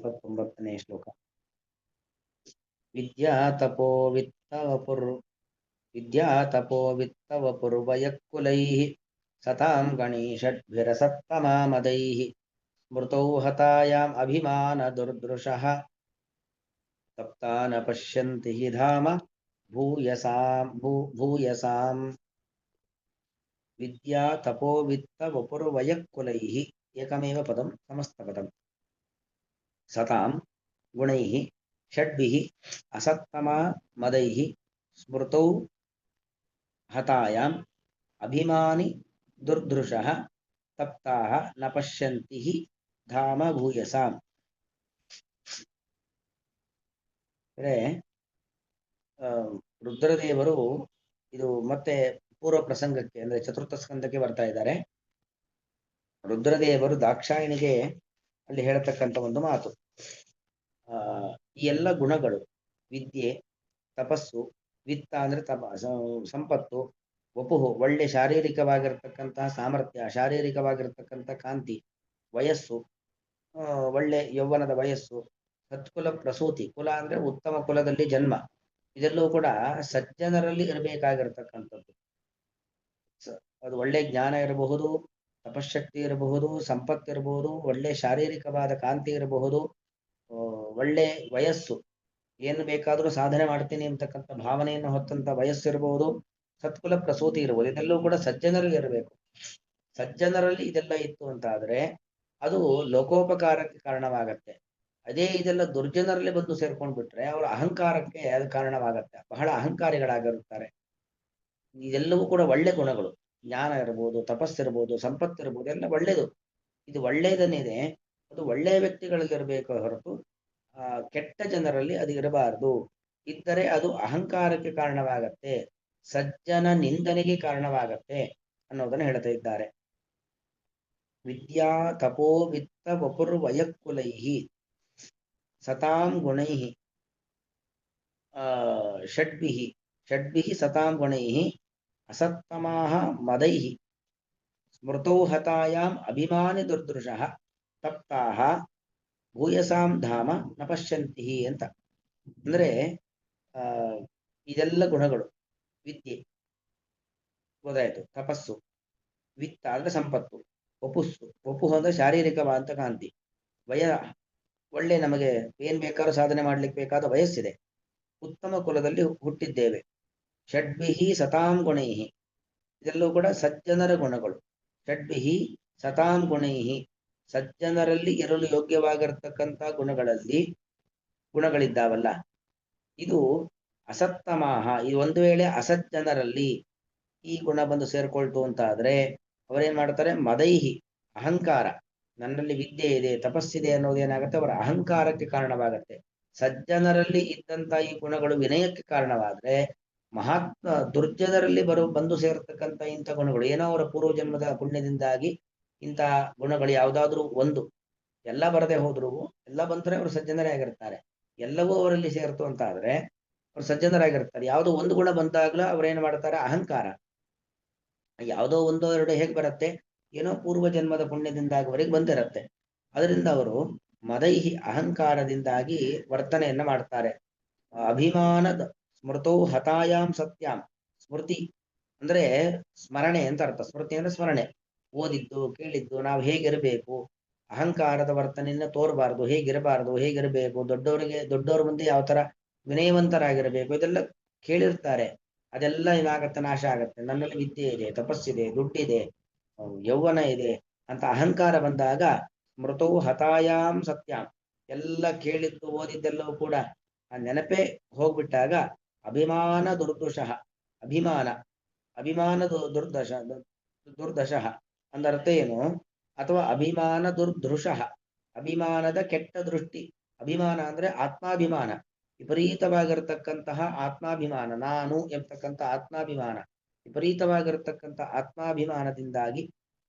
29ನೇ ಶ್ಲೋಕ. ವಿದ್ಯಾತಪೋ ವಿತ್ತವಪುರ್ವಯಕ್ಕುಲೈಃ ಸತಾಂ ಗಣೀಷಡ್ಭಿರಸತ್ತಮಾಮದೈಃ ಸ್ಮೃತೌ ಹತಾಯಾಂ ಅಭಿಮಾನ ದುರ್ದೃಶಃ ತಪ್ತಾನ ಪಶ್ಯಂತಿ ಹಿ ಧಾಮ ಭೂಯಸಾಂ. ವಿದ್ಯಾ ತಪೋ ವಿತ್ತ ವಪುರ್ವಯಕ್ಕುಲೈಃ ಏಕಮೇವ ಪದಂ ಸಮಸ್ತಪದಂ. ಸತಾಂ ಗುಣೈಃ ಷಡ್ಭಿಃ ಅಸತ್ತಮಾ ಮದೈಃ ಸ್ಮೃತೌ ಹತಾಯಾಂ ಅಭಿಮಾನಿ ದುರ್ದೃಶಃ ತಪ್ತಾಃ ನ ಪಶ್ಯಂತಿ ಹಿ ಧಾಮ ಭೂಯಸಾಂ. ರುದ್ರದೇವರು ಇದು ಮತ್ತೆ ಪೂರ್ವ ಪ್ರಸಂಗಕ್ಕೆ ಅಂದ್ರೆ ಚತುರ್ಥ ಸ್ಕಂದಕ್ಕೆ ಬರ್ತಾ ಇದ್ದಾರೆ. ರುದ್ರದೇವರು ದಾಕ್ಷಾಯಣಿಗೆ ಅಲ್ಲಿ ಹೇಳತಕ್ಕಂಥ ಒಂದು ಮಾತು, ಈ ಎಲ್ಲ ಗುಣಗಳು ವಿದ್ಯೆ, ತಪಸ್ಸು, ವಿತ್ತ ಅಂದ್ರೆ ಸಂಪತ್ತು, ವಪುಹು ಒಳ್ಳೆ ಶಾರೀರಿಕವಾಗಿರ್ತಕ್ಕಂತಹ ಸಾಮರ್ಥ್ಯ, ಶಾರೀರಿಕವಾಗಿರ್ತಕ್ಕಂಥ ಕಾಂತಿ, ವಯಸ್ಸು, ಒಳ್ಳೆ ಯೌವನದ ವಯಸ್ಸು, ಸತ್ಕುಲ ಪ್ರಸೂತಿ, ಕುಲ ಅಂದ್ರೆ ಉತ್ತಮ ಕುಲದಲ್ಲಿ ಜನ್ಮ, ಇದೆಲ್ಲವೂ ಕೂಡ ಸಜ್ಜನರಲ್ಲಿ ಇರಬೇಕಾಗಿರ್ತಕ್ಕಂಥದ್ದು. ಅದು ಒಳ್ಳೆ ಜ್ಞಾನ ಇರಬಹುದು, ತಪಶಕ್ತಿ ಇರಬಹುದು, ಸಂಪತ್ತಿರಬಹುದು, ಒಳ್ಳೆ ಶಾರೀರಿಕವಾದ ಕಾಂತಿ ಇರಬಹುದು, ಒಳ್ಳೆ ವಯಸ್ಸು, ಏನು ಬೇಕಾದರೂ ಸಾಧನೆ ಮಾಡ್ತೀನಿ ಅಂತಕ್ಕಂಥ ಭಾವನೆಯನ್ನು ಹೊತ್ತಂತ ವಯಸ್ಸಿರಬಹುದು, ಸತ್ಕುಲ ಪ್ರಸೂತಿ ಇರಬಹುದು. ಇದೆಲ್ಲವೂ ಕೂಡ ಸಜ್ಜನರಲ್ಲಿ ಇರಬೇಕು. ಸಜ್ಜನರಲ್ಲಿ ಇದೆಲ್ಲ ಇತ್ತು ಅಂತ ಆದ್ರೆ ಅದು ಲೋಕೋಪಕಾರಕ್ಕೆ ಕಾರಣವಾಗತ್ತೆ. ಅದೇ ಇದೆಲ್ಲ ದುರ್ಜನರಲ್ಲಿ ಬಂದು ಸೇರ್ಕೊಂಡ್ಬಿಟ್ರೆ ಅವರ ಅಹಂಕಾರಕ್ಕೆ ಅದು ಕಾರಣವಾಗತ್ತೆ. ಬಹಳ ಅಹಂಕಾರಿಗಳಾಗಿರುತ್ತಾರೆ. ಇದೆಲ್ಲವೂ ಕೂಡ ಒಳ್ಳೆ ಗುಣಗಳು, ಜ್ಞಾನ ಇರಬಹುದು, ತಪಸ್ಸಿರಬಹುದು, ಸಂಪತ್ತಿರಬಹುದು, ಎಲ್ಲ ಒಳ್ಳೇದು. ಇದು ಒಳ್ಳೆಯದನ್ನಿದೆ, ಅದು ಒಳ್ಳೆಯ ವ್ಯಕ್ತಿಗಳಲ್ಲಿ ಇರಬೇಕು ಹೊರತು ಕೆಟ್ಟ ಜನರಲ್ಲಿ ಅದು ಇರಬಾರದು. ಇದ್ದರೆ ಅದು ಅಹಂಕಾರಕ್ಕೆ ಕಾರಣವಾಗತ್ತೆ, ಸಜ್ಜನ ನಿಂದನೆಗೆ ಕಾರಣವಾಗತ್ತೆ ಅನ್ನೋದನ್ನು ಹೇಳ್ತಾ ಇದ್ದಾರೆ. ವಿದ್ಯಾ ತಪೋ ವಿತ್ತ ವಪುರ್ವಯಕ್ಕುಲೈಃ ಸತಾಂ ಗುಣೈಃ ಷಡ್ಭಿಃ ಸತಾಂ ಗುಣೈಃ ಅಸತ್ತಮಾಃ ಮದೈಃ ಸ್ಮೃತೌ ಹತಾಯಾಂ ಅಭಿಮಾನಿ ದುರ್ದೃಶಃ ತಪ್ತಾಃ ಭೂಯಸಾಂ ಧಾಮ ನ ಪಶ್ಯಂತಿ ಅಂತ. ಅಂದ್ರೆ ಇದೆಲ್ಲ ಗುಣಗಳು, ವಿದ್ಯೆ ಗೊತ್ತಾಯ್ತು, ತಪಸ್ಸು, ವಿತ್ತ ಅಂದ್ರೆ ಸಂಪತ್ತು, ವಪುಹು ಅಂದ್ರೆ ಶಾರೀರಿಕವಾದ ಕಾಂತಿ, ಒಳ್ಳೆ ನಮಗೆ ಏನ್ ಬೇಕಾದ್ರೂ ಸಾಧನೆ ಮಾಡ್ಲಿಕ್ಕೆ ಬೇಕಾದ ವಯಸ್ಸಿದೆ, ಉತ್ತಮ ಕುಲದಲ್ಲಿ ಹುಟ್ಟಿದ್ದೇವೆ, ಷಡ್ಭಿಃ ಸತಾಂ ಗುಣೈಃ ಇದೆಲ್ಲವೂ ಕೂಡ ಸಜ್ಜನರ ಗುಣಗಳು. ಷಡ್ಭಿಃ ಸತಾಂ ಗುಣೈಃ ಸಜ್ಜನರಲ್ಲಿ ಇರಲು ಯೋಗ್ಯವಾಗಿರ್ತಕ್ಕಂಥ ಗುಣಗಳಿದ್ದಾವಲ್ಲ, ಇದು ಅಸತ್ತಮಾಹ, ಇದು ಒಂದು ವೇಳೆ ಅಸಜ್ಜನರಲ್ಲಿ ಈ ಗುಣ ಬಂದು ಸೇರ್ಕೊಳ್ತು ಅಂತ ಆದ್ರೆ ಅವರೇನ್ ಮಾಡ್ತಾರೆ, ಮದೈಹಿ ಅಹಂಕಾರ, ನನ್ನಲ್ಲಿ ವಿದ್ಯೆ ಇದೆ, ತಪಸ್ಸಿದೆ ಅನ್ನೋದೇನಾಗುತ್ತೆ ಅವರ ಅಹಂಕಾರಕ್ಕೆ ಕಾರಣವಾಗತ್ತೆ. ಸಜ್ಜನರಲ್ಲಿ ಇದ್ದಂತ ಈ ಗುಣಗಳು ವಿನಯಕ್ಕೆ ಕಾರಣವಾದ್ರೆ ಮಹಾತ್ಮ ದುರ್ಜನರಲ್ಲಿ ಬಂದು ಸೇರ್ತಕ್ಕಂಥ ಇಂಥ ಗುಣಗಳು ಏನೋ ಅವರ ಪೂರ್ವಜನ್ಮದ ಪುಣ್ಯದಿಂದಾಗಿ ಇಂಥ ಗುಣಗಳು ಯಾವುದಾದ್ರೂ ಒಂದು, ಎಲ್ಲ ಬರದೆ ಹೋದ್ರು ಎಲ್ಲ ಬಂದ್ರೆ ಅವರು ಸಜ್ಜನರೇ ಆಗಿರ್ತಾರೆ. ಎಲ್ಲವೂ ಅವರಲ್ಲಿ ಸೇರ್ತು ಅಂತ ಆದ್ರೆ ಅವ್ರು ಸಜ್ಜನರಾಗಿರ್ತಾರೆ. ಯಾವುದೋ ಒಂದು ಗುಣ ಬಂದಾಗ್ಲೂ ಅವ್ರೇನ್ ಮಾಡ್ತಾರೆ, ಅಹಂಕಾರ. ಯಾವುದೋ ಒಂದೋ ಎರಡೋ ಹೇಗೆ ಬರುತ್ತೆ, ಏನೋ ಪೂರ್ವ ಜನ್ಮದ ಪುಣ್ಯದಿಂದಾಗಿ ಅವರಿಗೆ ಬಂದಿರತ್ತೆ. ಅದರಿಂದ ಅವರು ಮದೈಹಿ ಅಹಂಕಾರದಿಂದಾಗಿ ವರ್ತನೆಯನ್ನ ಮಾಡ್ತಾರೆ. ಅಭಿಮಾನದ ಸ್ಮೃತೌ ಹತಾಯಾಂ ಸತ್ಯಾಂ, ಸ್ಮೃತಿ ಅಂದ್ರೆ ಸ್ಮರಣೆ ಅಂತ ಅರ್ಥ. ಸ್ಮೃತಿ ಅಂದ್ರೆ ಸ್ಮರಣೆ, ಓದಿದ್ದು ಕೇಳಿದ್ದು ನಾವು ಹೇಗಿರಬೇಕು, ಅಹಂಕಾರದ ವರ್ತನೆಯನ್ನ ತೋರಬಾರದು, ಹೇಗಿರಬೇಕು, ದೊಡ್ಡವ್ರ ಮುಂದೆ ಯಾವ ತರ ವಿನಯವಂತರಾಗಿರಬೇಕು, ಇದೆಲ್ಲ ಕೇಳಿರ್ತಾರೆ. ಅದೆಲ್ಲ ಏನಾಗತ್ತೆ, ನಾಶ ಆಗತ್ತೆ. ನನ್ನಲ್ಲಿ ವಿದ್ಯೆ ಇದೆ, ತಪಸ್ಸಿದೆ, ದುಡ್ಡಿದೆ, ಯೌವನ ಇದೆ ಅಂತ ಅಹಂಕಾರ ಬಂದಾಗ ಸ್ಮೃತೌ ಹತಾಯಾಂ ಸತ್ಯಾಂ, ಎಲ್ಲ ಕೇಳಿದ್ದು ಓದಿದ್ದೆಲ್ಲವೂ ಕೂಡ ಆ ನೆನಪೇ ಹೋಗ್ಬಿಟ್ಟಾಗ ಅಭಿಮಾನ ದುರ್ದಶಃ, ಅಭಿಮಾನ ದುರ್ದಶಃ ಅಂದರ್ಥ ಏನು, ಅಥವಾ ಅಭಿಮಾನ ದುರ್ದೃಶಃ, ಅಭಿಮಾನದ ಕೆಟ್ಟ ದೃಷ್ಟಿ. ಅಭಿಮಾನ ಅಂದ್ರೆ ಆತ್ಮಾಭಿಮಾನ, ವಿಪರೀತವಾಗಿರತಕ್ಕಂತಹ ಆತ್ಮಾಭಿಮಾನ, ನಾನು ಎಂಬತಕ್ಕಂಥ ಆತ್ಮಾಭಿಮಾನ, ವಿಪರೀತವಾಗಿರತಕ್ಕಂಥ ಆತ್ಮಾಭಿಮಾನದಿಂದಾಗಿ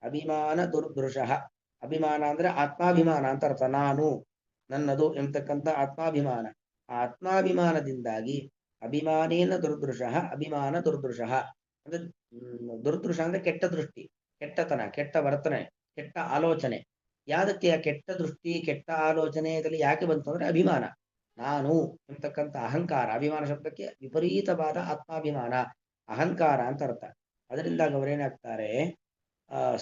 ಅಭಿಮಾನ ದುರ್ದೃಶಃ. ಅಭಿಮಾನ ಅಂದ್ರೆ ಆತ್ಮಾಭಿಮಾನ ಅಂತ ಅರ್ಥ, ನಾನು ನನ್ನದು ಎಂಬತಕ್ಕಂಥ ಆತ್ಮಾಭಿಮಾನ. ಆ ಆತ್ಮಾಭಿಮಾನದಿಂದಾಗಿ ಅಭಿಮಾನೇನ ದುರ್ದೃಶಃ, ಅಭಿಮಾನ ದುರ್ದೃಶಃ ಅಂದ್ರೆ ದುರ್ದೃಶ ಅಂದ್ರೆ ಕೆಟ್ಟ ದೃಷ್ಟಿ, ಕೆಟ್ಟತನ, ಕೆಟ್ಟ ವರ್ತನೆ, ಕೆಟ್ಟ ಆಲೋಚನೆ. ಯಾದಕ್ಕೆ ಆ ಕೆಟ್ಟ ದೃಷ್ಟಿ ಕೆಟ್ಟ ಆಲೋಚನೆ ಇದರಲ್ಲಿ ಯಾಕೆ ಬಂತು ಅಂದ್ರೆ ಅಭಿಮಾನ, ನಾನು ಎಂತಕ್ಕಂಥ ಅಹಂಕಾರ. ಅಭಿಮಾನ ಶಬ್ದಕ್ಕೆ ವಿಪರೀತವಾದ ಆತ್ಮಾಭಿಮಾನ, ಅಹಂಕಾರ ಅಂತ ಅರ್ಥ. ಅದರಿಂದಾಗಿ ಅವರೇನಾಗ್ತಾರೆ,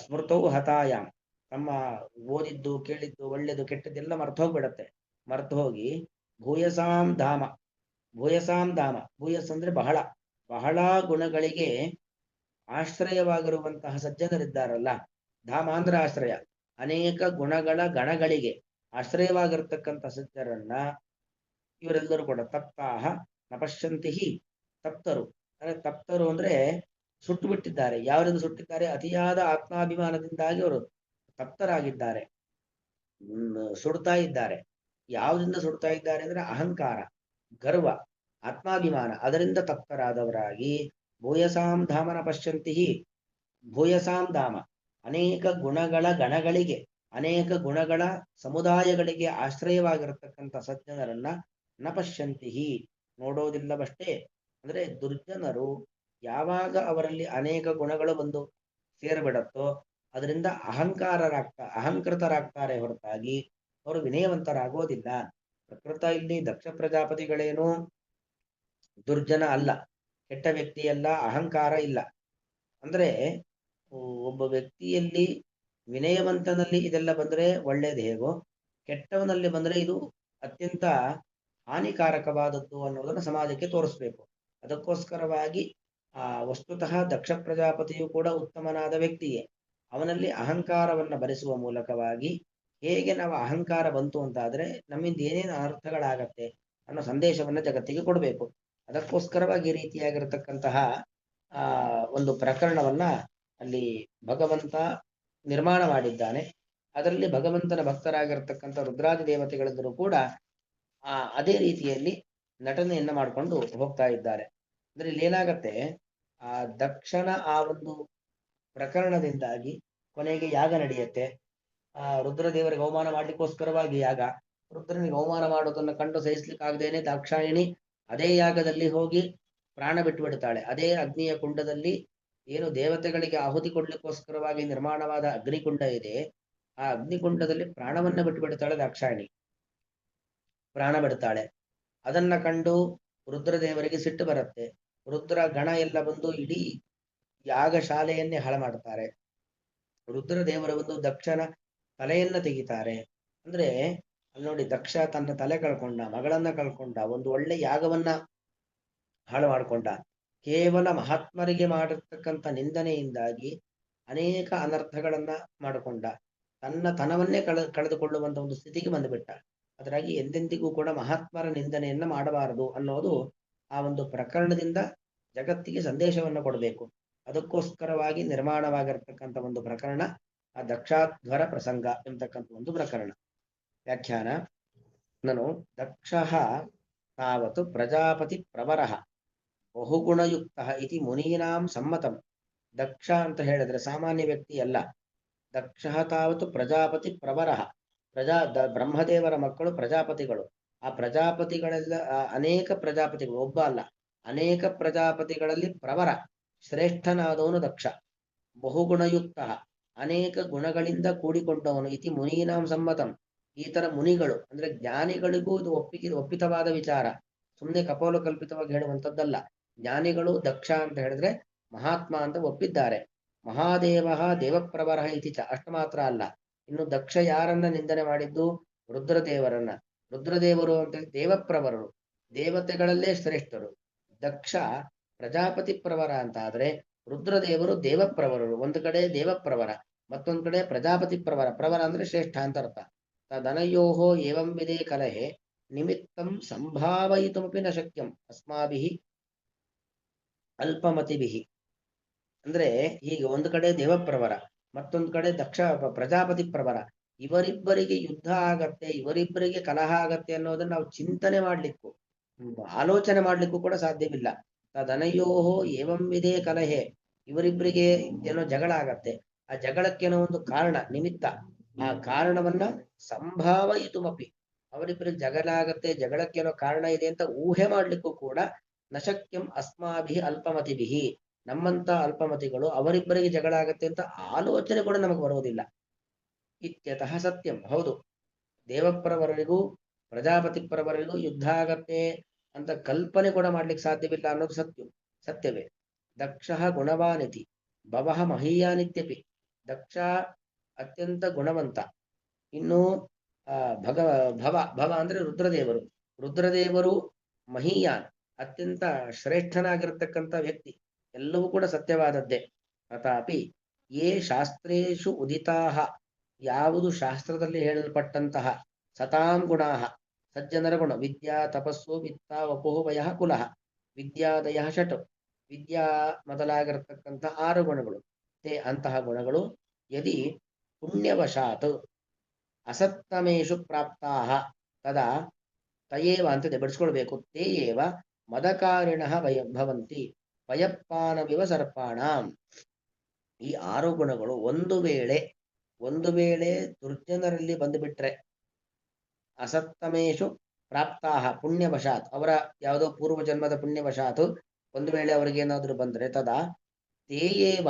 ಸ್ಮೃತವು ಹತಾಯಾಮ್, ತಮ್ಮ ಓದಿದ್ದು ಕೇಳಿದ್ದು ಒಳ್ಳೆದು ಕೆಟ್ಟದ್ದೆಲ್ಲ ಮರ್ತು ಹೋಗ್ಬಿಡತ್ತೆ. ಮರ್ತು ಹೋಗಿ ಭೂಯಸಾಂ ಧಾಮ, ಭೂಯಸಾಂ ಧಾಮ, ಭೂಯಸ್ ಅಂದ್ರೆ ಬಹಳ ಬಹಳ ಗುಣಗಳಿಗೆ ಆಶ್ರಯವಾಗಿರುವಂತಹ ಸಜ್ಜನರಿದ್ದಾರಲ್ಲ, ಧಾಮ ಅಂದ್ರೆ ಆಶ್ರಯ, ಅನೇಕ ಗುಣಗಳ ಗಣಗಳಿಗೆ ಆಶ್ರಯವಾಗಿರ್ತಕ್ಕಂಥ ಸಜ್ಜನರನ್ನ ಇವರೆಲ್ಲರೂ ಕೂಡ ತಪ್ತಾಹ ನಪಶ್ಯಂತಿ, ತಪ್ತರು ಅಂದ್ರೆ ತಪ್ತರು ಅಂದ್ರೆ ಸುಟ್ಟು ಬಿಟ್ಟಿದ್ದಾರೆ. ಯಾವರಿಂದ ಸುಟ್ಟಿದ್ದಾರೆ? ಅತಿಯಾದ ಆತ್ಮಾಭಿಮಾನದಿಂದಾಗಿ ಅವರು ತಪ್ತರಾಗಿದ್ದಾರೆ, ಸುಡ್ತಾ ಇದ್ದಾರೆ. ಯಾವುದರಿಂದ ಸುಡ್ತಾ ಇದ್ದಾರೆ ಅಂದ್ರೆ ಅಹಂಕಾರ, ಗರ್ವ, ಆತ್ಮಾಭಿಮಾನ, ಅದರಿಂದ ತಪ್ತರಾದವರಾಗಿ ಭೂಯಸಾಂ ಧಾಮನ ಪಶ್ಯಂತಿ, ಭೂಯಸಾಂ ಧಾಮ, ಅನೇಕ ಗುಣಗಳ ಗಣಗಳಿಗೆ, ಅನೇಕ ಗುಣಗಳ ಸಮುದಾಯಗಳಿಗೆ ಆಶ್ರಯವಾಗಿರತಕ್ಕಂಥ ಸಜ್ಜನರನ್ನ ನ ಪಶ್ಯಂತಿ, ನೋಡೋದಿಲ್ಲವಷ್ಟೇ. ಅಂದ್ರೆ ದುರ್ಜನರು ಯಾವಾಗ ಅವರಲ್ಲಿ ಅನೇಕ ಗುಣಗಳು ಬಂದು ಸೇರ್ಬಿಡತ್ತೋ ಅದರಿಂದ ಅಹಂಕೃತರಾಗ್ತಾರೆ ಹೊರತಾಗಿ ಅವರು ವಿನಯವಂತರಾಗೋದಿಲ್ಲ. ಪ್ರಕೃತ ಇಲ್ಲಿ ದಕ್ಷ ಪ್ರಜಾಪತಿಗಳೇನು ದುರ್ಜನ ಅಲ್ಲ, ಕೆಟ್ಟ ವ್ಯಕ್ತಿಯಲ್ಲ, ಅಹಂಕಾರ ಇಲ್ಲ. ಅಂದ್ರೆ ಒಬ್ಬ ವ್ಯಕ್ತಿಯಲ್ಲಿ ವಿನಯವಂತನಲ್ಲಿ ಇದೆಲ್ಲ ಬಂದ್ರೆ ಒಳ್ಳೇದು ಹೇಗೋ, ಕೆಟ್ಟವನಲ್ಲಿ ಬಂದ್ರೆ ಇದು ಅತ್ಯಂತ ಹಾನಿಕಾರಕವಾದದ್ದು ಅನ್ನೋದನ್ನು ಸಮಾಜಕ್ಕೆ ತೋರಿಸ್ಬೇಕು. ಅದಕ್ಕೋಸ್ಕರವಾಗಿ ವಸ್ತುತಃ ದಕ್ಷ ಪ್ರಜಾಪತಿಯು ಕೂಡ ಉತ್ತಮನಾದ ವ್ಯಕ್ತಿಯೇ. ಅವನಲ್ಲಿ ಅಹಂಕಾರವನ್ನ ಭರಿಸುವ ಮೂಲಕವಾಗಿ ಹೇಗೆ ನಾವು ಅಹಂಕಾರ ಬಂತು ಅಂತಾದ್ರೆ ನಮ್ಮಿಂದ ಏನೇನು ಅನರ್ಥಗಳಾಗತ್ತೆ ಅನ್ನೋ ಸಂದೇಶವನ್ನ ಜಗತ್ತಿಗೆ ಕೊಡಬೇಕು. ಅದಕ್ಕೋಸ್ಕರವಾಗಿ ಈ ರೀತಿಯಾಗಿರತಕ್ಕಂತಹ ಒಂದು ಪ್ರಕರಣವನ್ನ ಅಲ್ಲಿ ಭಗವಂತ ನಿರ್ಮಾಣ ಮಾಡಿದ್ದಾನೆ. ಅದರಲ್ಲಿ ಭಗವಂತನ ಭಕ್ತರಾಗಿರ್ತಕ್ಕಂಥ ರುದ್ರಾದಿ ದೇವತೆಗಳೆಲ್ಲರೂ ಕೂಡ ಅದೇ ರೀತಿಯಲ್ಲಿ ನಟನೆಯನ್ನ ಮಾಡಿಕೊಂಡು ಹೋಗ್ತಾ ಇದ್ದಾರೆ. ಅಂದ್ರೆ ಇಲ್ಲಿ ಏನಾಗತ್ತೆ, ಆ ದಕ್ಷನ ಆ ಒಂದು ಪ್ರಕರಣದಿಂದಾಗಿ ಕೊನೆಗೆ ಯಾಗ ನಡೆಯುತ್ತೆ. ರುದ್ರದೇವರಿಗೆ ಅವಮಾನ ಮಾಡ್ಲಿಕ್ಕೋಸ್ಕರವಾಗಿ ಯಾಗ, ರುದ್ರನಿಗೆ ಅವಮಾನ ಮಾಡೋದನ್ನ ಕಂಡು ಸಹಿಸ್ಲಿಕ್ಕಾಗದೇನೆ ದಾಕ್ಷಾಯಿಣಿ ಅದೇ ಯಾಗದಲ್ಲಿ ಹೋಗಿ ಪ್ರಾಣ ಬಿಟ್ಟುಬಿಡ್ತಾಳೆ. ಅದೇ ಅಗ್ನಿಯ ಕುಂಡದಲ್ಲಿ ಏನು ದೇವತೆಗಳಿಗೆ ಆಹುತಿ ಕೊಡ್ಲಿಕ್ಕೋಸ್ಕರವಾಗಿ ನಿರ್ಮಾಣವಾದ ಅಗ್ನಿಕುಂಡ ಇದೆ, ಆ ಅಗ್ನಿಕುಂಡದಲ್ಲಿ ಪ್ರಾಣವನ್ನ ಬಿಟ್ಟುಬಿಡ್ತಾಳೆ ದಾಕ್ಷಾಯಿಣಿ, ಪ್ರಾಣ ಬಿಡ್ತಾಳೆ. ಅದನ್ನ ಕಂಡು ರುದ್ರದೇವರಿಗೆ ಸಿಟ್ಟು ಬರುತ್ತೆ. ರುದ್ರ ಗಣ ಎಲ್ಲ ಬಂದು ಇಡೀ ಯಾಗ ಶಾಲೆಯನ್ನೇ ಹಾಳು ಮಾಡ್ತಾರೆ. ರುದ್ರದೇವರ ಒಂದು ದಕ್ಷನ ತಲೆಯನ್ನ ತೆಗಿತಾರೆ. ಅಂದ್ರೆ ಅಲ್ಲಿ ನೋಡಿ, ದಕ್ಷ ತನ್ನ ತಲೆ ಕಳ್ಕೊಂಡ, ಮಗಳನ್ನ ಕಳ್ಕೊಂಡ, ಒಂದು ಒಳ್ಳೆ ಯಾಗವನ್ನ ಹಾಳು ಮಾಡಿಕೊಂಡ. ಕೇವಲ ಮಹಾತ್ಮರಿಗೆ ಮಾಡಿರ್ತಕ್ಕಂಥ ನಿಂದನೆಯಿಂದಾಗಿ ಅನೇಕ ಅನರ್ಥಗಳನ್ನ ಮಾಡಿಕೊಂಡ, ತನ್ನ ತನವನ್ನೇ ಕಳೆದುಕೊಳ್ಳುವಂತ ಒಂದು ಸ್ಥಿತಿಗೆ ಬಂದುಬಿಟ್ಟ. ಅದರಾಗಿ ಎಂದೆಂದಿಗೂ ಕೂಡ ಮಹಾತ್ಮರ ನಿಂದನೆಯನ್ನ ಮಾಡಬಾರದು ಅನ್ನೋದು ಆ ಒಂದು ಪ್ರಕರಣದಿಂದ ಜಗತ್ತಿಗೆ ಸಂದೇಶವನ್ನು ಕೊಡಬೇಕು. ಅದಕ್ಕೋಸ್ಕರವಾಗಿ ನಿರ್ಮಾಣವಾಗಿರ್ತಕ್ಕಂಥ ಒಂದು ಪ್ರಕರಣ ಆ ದಕ್ಷಾಧ್ವರ ಪ್ರಸಂಗ ಎಂಬತಕ್ಕಂಥ ಒಂದು ಪ್ರಕರಣ. ವ್ಯಾಖ್ಯಾನ: ನಾನು ದಕ್ಷ ತಾವತ್ತು ಪ್ರಜಾಪತಿ ಪ್ರವರಃ ಬಹುಗುಣಯುಕ್ತ ಇತಿ ಮುನೀನಾಂ ಸಮ್ಮತಂ. ದಕ್ಷ ಅಂತ ಹೇಳಿದ್ರೆ ಸಾಮಾನ್ಯ ವ್ಯಕ್ತಿ ಅಲ್ಲ. ದಕ್ಷ ತಾವತ್ತು ಪ್ರಜಾಪತಿ ಪ್ರವರಃ, ಬ್ರಹ್ಮದೇವರ ಮಕ್ಕಳು ಪ್ರಜಾಪತಿಗಳು. ಆ ಪ್ರಜಾಪತಿಗಳೆಲ್ಲ ಅನೇಕ ಪ್ರಜಾಪತಿಗಳು, ಒಬ್ಬ ಅಲ್ಲ ಅನೇಕ ಪ್ರಜಾಪತಿಗಳಲ್ಲಿ ಪ್ರವರ ಶ್ರೇಷ್ಠನಾದವನು ದಕ್ಷ. ಬಹುಗುಣಯುಕ್ತ, ಅನೇಕ ಗುಣಗಳಿಂದ ಕೂಡಿಕೊಂಡವನು. ಇತಿ ಮುನೀನಾಂ ಸಮ್ಮತಂ, ಈ ತರ ಮುನಿಗಳು ಅಂದ್ರೆ ಜ್ಞಾನಿಗಳಿಗೂ ಇದು ಒಪ್ಪಿತವಾದ ವಿಚಾರ, ಸುಮ್ಮನೆ ಕಪೋಲ ಕಲ್ಪಿತವಾಗಿ ಹೇಳುವಂಥದ್ದಲ್ಲ. ಜ್ಞಾನಿಗಳು ದಕ್ಷ ಅಂತ ಹೇಳಿದ್ರೆ ಮಹಾತ್ಮ ಅಂತ ಒಪ್ಪಿದ್ದಾರೆ. ಮಹಾದೇವ ದೇವಪ್ರವರ ಇತಿ ಚ, ಅಷ್ಟು ಮಾತ್ರ ಅಲ್ಲ, ಇನ್ನು ದಕ್ಷ ಯಾರನ್ನ ನಿಂದನೆ ಮಾಡಿದ್ದು? ರುದ್ರದೇವರನ್ನ. ರುದ್ರದೇವರು ಅಂತ ದೇವಪ್ರವರರು, ದೇವತೆಗಳಲ್ಲೇ ಶ್ರೇಷ್ಠರು. ದಕ್ಷ ಪ್ರಜಾಪತಿ ಪ್ರವರ ಅಂತ ಆದ್ರೆ ರುದ್ರದೇವರು ದೇವಪ್ರವರರು. ಒಂದು ಕಡೆ ದೇವಪ್ರವರ, ಮತ್ತೊಂದು ಕಡೆ ಪ್ರಜಾಪತಿ ಪ್ರವರ. ಪ್ರವರ ಅಂದ್ರೆ ಶ್ರೇಷ್ಠ ಅಂತ ಅರ್ಥ. ತದನಯೋಹೋ ಏವಂ ವಿಧೇ ಕಲಹೆ ನಿಮಿತ್ತಂ ಸಂಭಾವಯಿತುಮಪಿ ನ ಶಕ್ಯಂ ಅಸ್ಮಾಭಿಹಿ ಅಲ್ಪಮತಿಭಿಹಿ. ಅಂದ್ರೆ ಈಗ ಒಂದು ಕಡೆ ದೇವಪ್ರವರ, ಮತ್ತೊಂದು ಕಡೆ ದಕ್ಷ ಪ್ರಜಾಪತಿ ಪ್ರವರ. ಇವರಿಬ್ಬರಿಗೆ ಯುದ್ಧ ಆಗತ್ತೆ, ಇವರಿಬ್ಬರಿಗೆ ಕಲಹ ಆಗತ್ತೆ ಅನ್ನೋದನ್ನ ನಾವು ಚಿಂತನೆ ಮಾಡ್ಲಿಕ್ಕೂ ಆಲೋಚನೆ ಮಾಡ್ಲಿಕ್ಕೂ ಕೂಡ ಸಾಧ್ಯವಿಲ್ಲ. ತದನಯೋಹೋ ಏವಂ ವಿಧೇ ಕಲಹೆ, ಇವರಿಬ್ಬರಿಗೆ ಏನೋ ಜಗಳ ಆಗತ್ತೆ, ಆ ಜಗಳಕ್ಕೇನೋ ಒಂದು ಕಾರಣ, ನಿಮಿತ್ತ, ಆ ಕಾರಣವನ್ನ ಸಂಭಾವಯಿತುಮಪಿ, ಅವರಿಬ್ಬರಿಗೆ ಜಗಳ ಆಗತ್ತೆ, ಜಗಳಕ್ಕೇನೋ ಕಾರಣ ಇದೆ ಅಂತ ಊಹೆ ಮಾಡ್ಲಿಕ್ಕೂ ಕೂಡ ನಶಕ್ಯಂ ಅಸ್ಮಾಭಿ ಅಲ್ಪಮತಿಭಿಹಿ, ನಮ್ಮಂತ ಅಲ್ಪಮತಿಗಳು ಅವರಿಬ್ಬರಿಗೆ ಜಗಳ ಆಗತ್ತೆ ಅಂತ ಆಲೋಚನೆ ಕೂಡ ನಮಗೆ ಬರೋದಿಲ್ಲ. ಇತ್ಯತಃ ಸತ್ಯಂ. ಹೌದು, ದೇವಪರವರೆಗೂ ಪ್ರಜಾಪತಿಪರವರೆಗೂ ಯುದ್ಧ ಆಗತ್ತೆ ಅಂತ ಕಲ್ಪನೆ ಕೂಡ ಮಾಡ್ಲಿಕ್ಕೆ ಸಾಧ್ಯವಿಲ್ಲ ಅನ್ನೋದು ಸತ್ಯವೇ. ದಕ್ಷ ಗುಣವಾನಿತಿ ಭವಃ ಮಹೀಯಾನಿತ್ಯಪಿ. ದಕ್ಷ ಅತ್ಯಂತ ಗುಣವಂತ. ಇನ್ನು ಆ ಭಗ ಭವ ಭವ ಅಂದ್ರೆ ರುದ್ರದೇವರು. ರುದ್ರದೇವರು ಮಹೀಯಾನ್, ಅತ್ಯಂತ ಶ್ರೇಷ್ಠನಾಗಿರತಕ್ಕಂಥ ವ್ಯಕ್ತಿ. ಎಲ್ಲವೂ ಕೂಡ ಸತ್ಯವಾದದ್ದೇ. ತಥಾಪಿ ಯೇ ಶಾಸ್ತ್ರೇಷು ಉದಿತಾಹ, ಯಾವುದು ಶಾಸ್ತ್ರದಲ್ಲಿ ಹೇಳಲ್ಪಟ್ಟಂತಹ ಸತಾಂ ಗುಣಾಹ, ಸಜ್ಜನರ ಗುಣ, ವಿದ್ಯಾ ತಪಸ್ಸು ವಿತ್ತ ವಪುಃ ವಯಃ ಕುಲಃ, ವಿದ್ಯಾದಯ ಷಟ್, ವಿದ್ಯಾ ಮೊದಲಾಗಿರತಕ್ಕಂಥ 6 ಗುಣಗಳು, ಅಂತಹ ಗುಣಗಳು ಯದಿ ಪುಣ್ಯವಶಾತ್ ಅಸತ್ತಮೇಶು ಪ್ರಾಪ್ತಾಹ ತದಾ ತಯೇವ ಅಂತ ಬಡಿಸ್ಕೊಳ್ಬೇಕು. ತೇಯೇವ ಮದಕಾರಿಣಃ ಭವಂತಿ ಪಯಪ್ಪಾನವಿವ ಸರ್ಪಾಣಾಂ. ಈ 6 ಗುಣಗಳು ಒಂದು ವೇಳೆ ದುರ್ಜನರಲ್ಲಿ ಬಂದುಬಿಟ್ರೆ, ಅಸತ್ತಮೇಶು ಪ್ರಾಪ್ತಾಹ ಪುಣ್ಯವಶಾತ್, ಅವರ ಯಾವುದೋ ಪೂರ್ವ ಜನ್ಮದ ಪುಣ್ಯವಶಾತ್ ಒಂದು ವೇಳೆ ಅವರಿಗೇನಾದರೂ ಬಂದರೆ ತದಾ ತೇಯೇವ,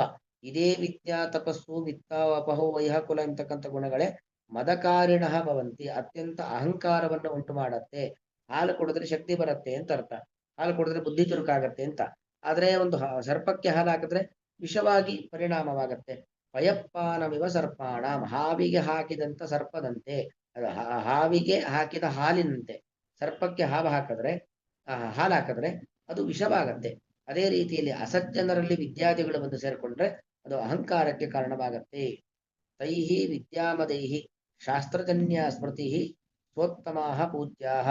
ಇದೇ ವಿದ್ಯಾ ತಪಸ್ಸು ವಿತ್ತಾವಪಹೋ ವೈಹಕುಲ ಅಂತಕ್ಕಂಥ ಗುಣಗಳೇ ಮದಕಾರಿಣಃ ಭವಂತಿ, ಅತ್ಯಂತ ಅಹಂಕಾರವನ್ನು ಉಂಟು ಮಾಡತ್ತೆ. ಹಾಲು ಕುಡಿದ್ರೆ ಶಕ್ತಿ ಬರುತ್ತೆ ಅಂತ ಅರ್ಥ, ಹಾಲು ಕುಡಿದ್ರೆ ಬುದ್ಧಿ ಚುರುಕಾಗತ್ತೆ ಅಂತ. ಆದ್ರೆ ಒಂದು ಸರ್ಪಕ್ಕೆ ಹಾಲು ಹಾಕಿದ್ರೆ ವಿಷವಾಗಿ ಪರಿಣಾಮವಾಗತ್ತೆ. ಪಯಪ್ಪಾನವಿವ ಸರ್ಪಾಣಾಂ, ಹಾವಿಗೆ ಹಾಕಿದಂತ ಸರ್ಪದಂತೆ, ಅದು ಹಾವಿಗೆ ಹಾಕಿದ ಹಾಲಿನಂತೆ. ಸರ್ಪಕ್ಕೆ ಹಾಲು ಹಾಕಿದ್ರೆ ಅದು ವಿಷವಾಗತ್ತೆ. ಅದೇ ರೀತಿಯಲ್ಲಿ ಅಸಜ್ಜನರಲ್ಲಿ ವಿದ್ಯಾದಿಗಳು ಬಂದು ಸೇರಿಕೊಂಡ್ರೆ ಅದು ಅಹಂಕಾರಕ್ಕೆ ಕಾರಣವಾಗತ್ತೆ. ತೈಹಿ ವಿದ್ಯಾಮದೈಹಿ ಶಾಸ್ತ್ರಜನ್ಯ ಸ್ಮೃತಿ ಸ್ವೋತ್ತಮಾಹ ಪೂಜ್ಯಾಹ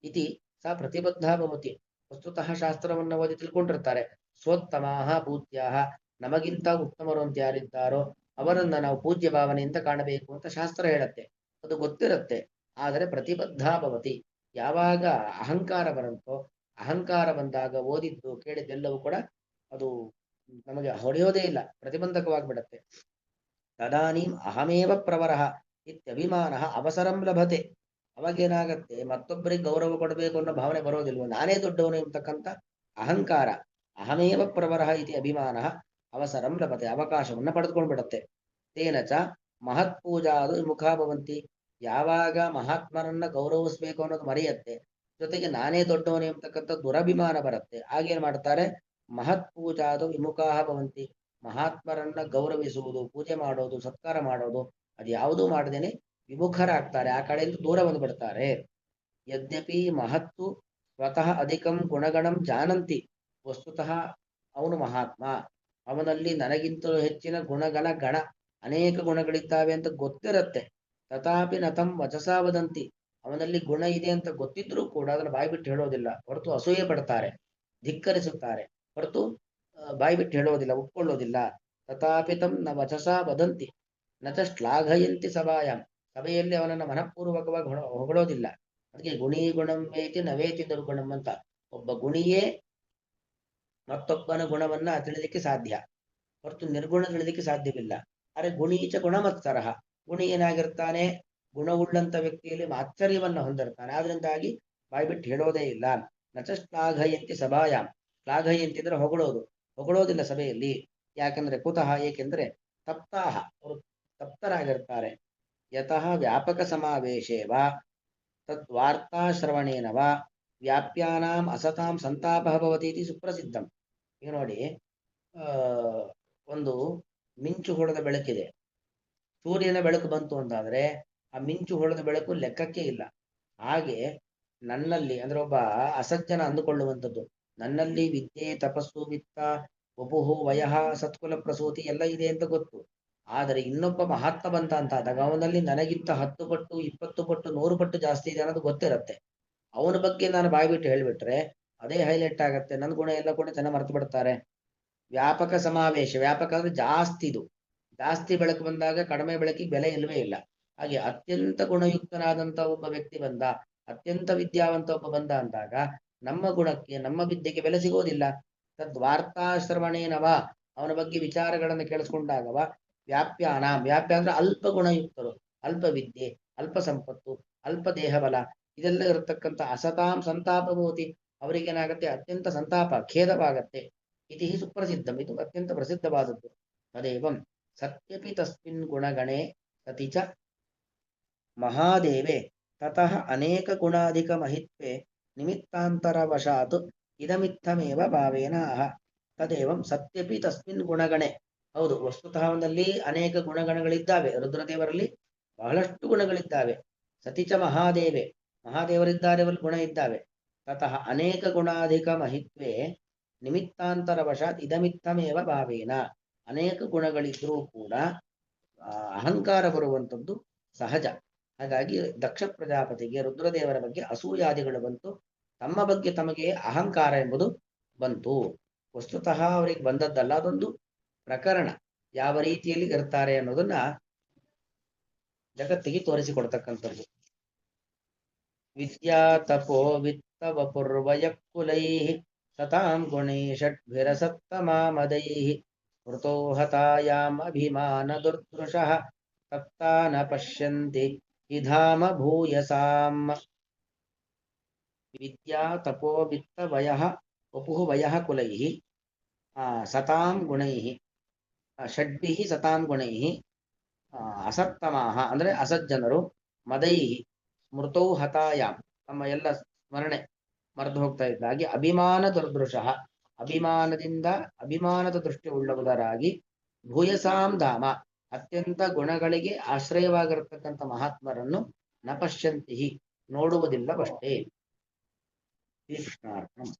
ಇತಿ ಸ ಪ್ರತಿಬದ್ಧ ಭವತಿ. ವಸ್ತುತಃ ಶಾಸ್ತ್ರವನ್ನು ಓದಿ ತಿಳ್ಕೊಂಡಿರ್ತಾರೆ. ಸ್ವೋತ್ತಮಾಹ ಪೂಜ್ಯಾಹ, ನಮಗಿಂತ ಉತ್ತಮರು ಅಂತ ಯಾರಿದ್ದಾರೋ ಅವರನ್ನ ನಾವು ಪೂಜ್ಯ ಭಾವನೆಯಿಂದ ಕಾಣಬೇಕು ಅಂತ ಶಾಸ್ತ್ರ ಹೇಳತ್ತೆ. ಅದು ಗೊತ್ತಿರುತ್ತೆ. ಆದರೆ ಪ್ರತಿಬದ್ಧ ಭವತಿ, ಯಾವಾಗ ಅಹಂಕಾರ ಬರುತ್ತೋ, ಅಹಂಕಾರ ಬಂದಾಗ ಓದಿದ್ದು ಕೇಳಿದ್ದೆಲ್ಲವೂ ಕೂಡ ಅದು ನಮಗೆ ಹೊಡೆಯೋದೇ ಇಲ್ಲ, ಪ್ರತಿಬಂಧಕವಾಗಿಬಿಡತ್ತೆ. ತದಾನೀಂ ಅಹಮೇವ ಪ್ರವರಃ ಇತ್ಯಭಿಮಾನ ಅವಸರಂ ಲಭತೆ. ಅವಾಗೇನಾಗತ್ತೆ, ಮತ್ತೊಬ್ಬರಿಗೆ ಗೌರವ ಕೊಡಬೇಕು ಅನ್ನೋ ಭಾವನೆ ಬರೋದಿಲ್ವ, ನಾನೇ ದೊಡ್ಡವನು ಎಂಬತಕ್ಕಂಥ ಅಹಂಕಾರ, ಅಹಮೇವ ಪ್ರವರಃ ಇತಿ ಅಭಿಮಾನ ಅವಸರಂ ಲಭತೆ, ಅವಕಾಶವನ್ನು ಪಡೆದುಕೊಂಡು ಬಿಡತ್ತೆ. ತೇನ ಚ ಮಹತ್ ಪೂಜಾದು ವಿಮುಖ ಭವಂತಿ, ಯಾವಾಗ ಮಹಾತ್ಮರನ್ನ ಗೌರವಿಸಬೇಕು ಅನ್ನೋದು ಮರೆಯತ್ತೆ, ಜೊತೆಗೆ ನಾನೇ ದೊಡ್ಡವನು ಎಂಬತಕ್ಕಂಥ ದುರಭಿಮಾನ ಬರುತ್ತೆ. ಆಗೇನ್ ಮಾಡ್ತಾರೆ, ಮಹತ್ ಪೂಜಾದು ವಿಮುಖ ಭವಂತಿ, ಮಹಾತ್ಮರನ್ನ ಗೌರವಿಸುವುದು, ಪೂಜೆ ಮಾಡೋದು, ಸತ್ಕಾರ ಮಾಡೋದು ಅದು ಯಾವುದೂ ಮಾಡದೇನೆ ವಿಮುಖರಾಗ್ತಾರೆ, ಆ ಕಡೆಯಿಂದ ದೂರ ಬಂದ್ಬಿಡ್ತಾರೆ. ಯದ್ಯಪಿ ಮಹತ್ತು ಸ್ವತಃ ಅಧಿಕಂ ಗುಣಗಣಂ ಜಾನಂತಿ, ವಸ್ತುತಃ ಅವನು ಮಹಾತ್ಮ, ಅವನಲ್ಲಿ ನನಗಿಂತಲೂ ಹೆಚ್ಚಿನ ಗಣ ಅನೇಕ ಗುಣಗಳಿದ್ದಾವೆ ಅಂತ ಗೊತ್ತಿರುತ್ತೆ. ತಥಾಪಿ ನತಂ ವಚಸಾ ವದಂತಿ, ಅವನಲ್ಲಿ ಗುಣ ಇದೆ ಅಂತ ಗೊತ್ತಿದ್ರೂ ಕೂಡ ಅದನ್ನು ಬಾಯ್ಬಿಟ್ಟು ಹೇಳೋದಿಲ್ಲ, ಹೊರತು ಅಸೂಯೆ ಪಡ್ತಾರೆ, ಧಿಕ್ಕರಿಸುತ್ತಾರೆ, ಹೊರತು ಬಾಯ್ಬಿಟ್ಟು ಹೇಳೋದಿಲ್ಲ, ಒಪ್ಕೊಳ್ಳೋದಿಲ್ಲ. ತಥಾಪಿ ತಂ ನ ವಚಸಾ ವದಂತಿ ನಚ ಶ್ಲಾಘಯಂತಿ ಸಭಾಯಾಮ್, ಸಭೆಯಲ್ಲಿ ಅವನನ್ನು ಮನಃಪೂರ್ವಕವಾಗಿ ಹೊಗಳೋದಿಲ್ಲ. ಅದಕ್ಕೆ ಗುಣೀ ಗುಣಂ ವೇತಿ ನವೇತಿ ದುರ್ಗುಣಂ ಅಂತ. ಒಬ್ಬ ಗುಣಿಯೇ ಮತ್ತೊಬ್ಬನ ಗುಣವನ್ನ ತಿಳಿಲಿಕ್ಕೆ ಸಾಧ್ಯ, ಹೊರತು ನಿರ್ಗುಣ ತಿಳಿಲಿಕ್ಕೆ ಸಾಧ್ಯವಿಲ್ಲ. ಅರೆ ಗುಣೀಚ ಗುಣಮತ್ಸರಹ, ಗುಣಿ ಏನಾಗಿರ್ತಾನೆ, ಗುಣವುಳ್ಳಂತ ವ್ಯಕ್ತಿಯಲ್ಲಿ ಆಶ್ಚರ್ಯವನ್ನ ಹೊಂದಿರ್ತಾನೆ, ಆದ್ರಿಂದಾಗಿ ಬಾಯ್ಬಿಟ್ಟು ಹೇಳೋದೇ ಇಲ್ಲ. ನಚ ಶ್ಲಾಘಯಂತಿ ಸಭಾಯಾಮ್, ಶ್ಲಾಘಯಂತಿ ಅಂದ್ರೆ ಹೊಗಳೋದಿಲ್ಲ ಸಭೆಯಲ್ಲಿ. ಯಾಕಂದ್ರೆ ಕುತಃ, ಏಕೆಂದ್ರೆ ತಪ್ತಾಹ, ಅವರು ತಪ್ತರಾಗಿರ್ತಾರೆ. ಯತಃ ವ್ಯಾಪಕ ಸಮಾವೇಶೇವ ತದ್ವಾರ್ತಾಶ್ರವಣೇನವ ವ್ಯಾಪ್ಯಾನಾಂ ಅಸತಾಂ ಸಂತಾಪ ಭವತಿ ಇತಿ ಸುಪ್ರಸಿದ್ಧಂ. ಈಗ ನೋಡಿ, ಒಂದು ಮಿಂಚು ಹೊಡೆದ ಬೆಳಕಿದೆ, ಸೂರ್ಯನ ಬೆಳಕು ಬಂತು ಅಂತಾದ್ರೆ ಆ ಮಿಂಚು ಹೊಡೆದ ಬೆಳಕು ಲೆಕ್ಕಕ್ಕೆ ಇಲ್ಲ. ಹಾಗೆ ನನ್ನಲ್ಲಿ ಅಂದ್ರೆ ಒಬ್ಬ ಅಸಜ್ಜನ ಅಂದುಕೊಳ್ಳುವಂಥದ್ದು, ನನ್ನಲ್ಲಿ ವಿದ್ಯೆ ತಪಸ್ಸು ವಿತ್ತ ವಪುಹು ವಯಃ ಸತ್ಕುಲ ಪ್ರಸೂತಿ ಎಲ್ಲ ಇದೆ ಅಂತ ಗೊತ್ತು. ಆದರೆ ಇನ್ನೊಬ್ಬ ಮಹಾತ್ಮ ಬಂತ ಅಂತಾದಾಗ ಅವನಲ್ಲಿ ನನಗಿಂತ 10 ಪಟ್ಟು 20 ಪಟ್ಟು 100 ಪಟ್ಟು ಜಾಸ್ತಿ ಇದೆ ಅನ್ನೋದು ಗೊತ್ತಿರುತ್ತೆ. ಅವನ ಬಗ್ಗೆ ನಾನು ಬಾಯ್ಬಿಟ್ಟು ಹೇಳ್ಬಿಟ್ರೆ ಅದೇ ಹೈಲೈಟ್ ಆಗತ್ತೆ, ನನ್ನ ಗುಣ ಎಲ್ಲ ಕೂಡ ಜನ ಮರ್ತು ಬಿಡ್ತಾರೆ. ವ್ಯಾಪಕ ಸಮಾವೇಶ, ವ್ಯಾಪಕ ಅಂದ್ರೆ ಜಾಸ್ತಿ ಬೆಳಕು ಬಂದಾಗ ಕಡಿಮೆ ಬೆಳಕಿಗೆ ಬೆಲೆ ಇಲ್ಲವೇ ಇಲ್ಲ. ಹಾಗೆ ಅತ್ಯಂತ ಗುಣಯುಕ್ತನಾದಂತ ಒಬ್ಬ ವ್ಯಕ್ತಿ ಬಂದ, ಅತ್ಯಂತ ವಿದ್ಯಾವಂತ ಒಬ್ಬ ಬಂದ ಅಂದಾಗ ನಮ್ಮ ಗುಣಕ್ಕೆ ನಮ್ಮ ವಿದ್ಯೆಗೆ ಬೆಲೆ ಸಿಗೋದಿಲ್ಲ. ತದ್ವಾರ್ತಾಶ್ರವಣೇನವ, ಅವನ ಬಗ್ಗೆ ವಿಚಾರಗಳನ್ನು ಕೇಳಿಸ್ಕೊಂಡಾಗವ ವ್ಯಾಪ್ಯ ಅಂದ್ರೆ ಅಲ್ಪ ಗುಣಯುಕ್ತರು, ಅಲ್ಪ ವಿದ್ಯೆ, ಅಲ್ಪ ಸಂಪತ್ತು, ಅಲ್ಪ ದೇಹಬಲ ಇದೆಲ್ಲ ಇರತಕ್ಕಂಥ ಅಸತಾಂ ಸಂತಾಪಭೂತಿ, ಅವರಿಗೇನಾಗತ್ತೆ, ಅತ್ಯಂತ ಸಂತಾಪ ಖೇದವಾಗತ್ತೆ. ಇತಿ ಸುಪ್ರಸಿದ್ಧಂ, ಇದು ಅತ್ಯಂತ ಪ್ರಸಿದ್ಧವಾದದ್ದು. ತದೇವಂ ಸತ್ಯಪಿ ತಸ್ಮಿನ್ ಗುಣಗಣೆ ಸತಿ ಚ ಮಹಾದೇವೆ ತತಃ ಅನೇಕ ಗುಣಾಧಿಕ ಮಹಿತ್ವೆ ನಿಮಿತ್ತಾಂತರವಶಾತ್ ಇದಮಿತ್ತಮೇವ ಭಾವೇನ ಅಹ ತದೇವಂ ಸತ್ಯಪಿ ತಸ್ಮಿನ್ ಗುಣಗಣೆ. ಹೌದು, ವಸ್ತುತಃ ಅವನಲ್ಲಿ ಅನೇಕ ಗುಣಗಣಗಳಿದ್ದಾವೆ. ರುದ್ರದೇವರಲ್ಲಿ ಬಹಳಷ್ಟು ಗುಣಗಳಿದ್ದಾವೆ. ಸತಿಚ ಮಹಾದೇವೆ, ಮಹಾದೇವರಿದ್ದಾರೆ, ಅವರಲ್ಲಿ ಗುಣ ಇದ್ದಾವೆ. ತತಃ ಅನೇಕ ಗುಣಾಧಿಕ ಮಹಿತ್ವೆ ನಿಮಿತ್ತಾಂತರವಶಾತ್ ಇದಮಿತ್ತಮೇವ ಭಾವೇನ. ಅನೇಕ ಗುಣಗಳಿದ್ರೂ ಕೂಡ ಅಹಂಕಾರ ಬರುವಂಥದ್ದು ಸಹಜ. ಹಾಗಾಗಿ ದಕ್ಷ ಪ್ರಜಾಪತಿಗೆ ರುದ್ರದೇವರ ಬಗ್ಗೆ ಅಸೂಯಾದಿಗಳು ಬಂತು. ತಮ್ಮ ಬಗ್ಗೆ ತಮಗೆ ಅಹಂಕಾರ ಎಂಬುದು ಬಂತು. ವಸ್ತುತಃ ಅವರಿಗೆ ಬಂದದ್ದಲ್ಲ, ಅದೊಂದು ಪ್ರಕರಣ. ಯಾವ ರೀತಿಯಲ್ಲಿ ಇರ್ತಾರೆ ಅನ್ನೋದನ್ನ ಜಗತ್ತಿಗೆ ತೋರಿಸಿಕೊಡ್ತಕ್ಕಂಥದ್ದು. ವಿದ್ಯಾ ತಪೋ ವಿತ್ತವ ಪೂರ್ವಯಕುಲೈ ಸತಾಂ ಗುಣೈ ಷಡ್ಭಿರಸತ್ತಮಾಮದೈ ಮೃತೋ ಹತಾಯಾಮ್ ಅಭಿಮಾನ ದುರ್ದೃಶಃ ತಪ್ತಾ ನ ಪಶ್ಯಂತಿ ಇಧಾಮ ಭೂಯಸಾಂ. ವಿದ್ಯಾ ತಪೋ ವಿತ್ತ ವಯಃ ವಪುಃ ವಯಃ ಕುಲೈಃ ಸತಾಂ ಗುಣೈಃ ಷಡ್ಭಿಃ ಸತಾಂ ಗುಣೈಃ ಅಸತ್ತಮಾಹ ಅಂದ್ರೆ ಅಸಜ್ಜನರು, ಮದೈಃ ಸ್ಮೃತೌ ಹತಾಯಾಮ್ ತಮ್ಮ ಎಲ್ಲ ಸ್ಮರಣೆ ಮರೆತು ಹೋಗ್ತಾ ಇದ್ದಾಗಿ, ಅಭಿಮಾನ ದುರ್ದೃಶಃ ಅಭಿಮಾನದಿಂದ ಅಭಿಮಾನದ ದೃಷ್ಟಿ ಉಳ್ಳವರಾಗಿ, ಭೂಯಸಾಂ ಧಾಮ ಅತ್ಯಂತ ಗುಣಗಳಿಗೆ ಆಶ್ರಯವಾಗಿರತಕ್ಕಂಥ ಮಹಾತ್ಮರನ್ನು ನ ಪಶ್ಯಂತಿ ನೋಡುವುದಿಲ್ಲವಷ್ಟೇ. ಶ್ರೀಕೃಷ್ಣಾರ್ಪಣಂ.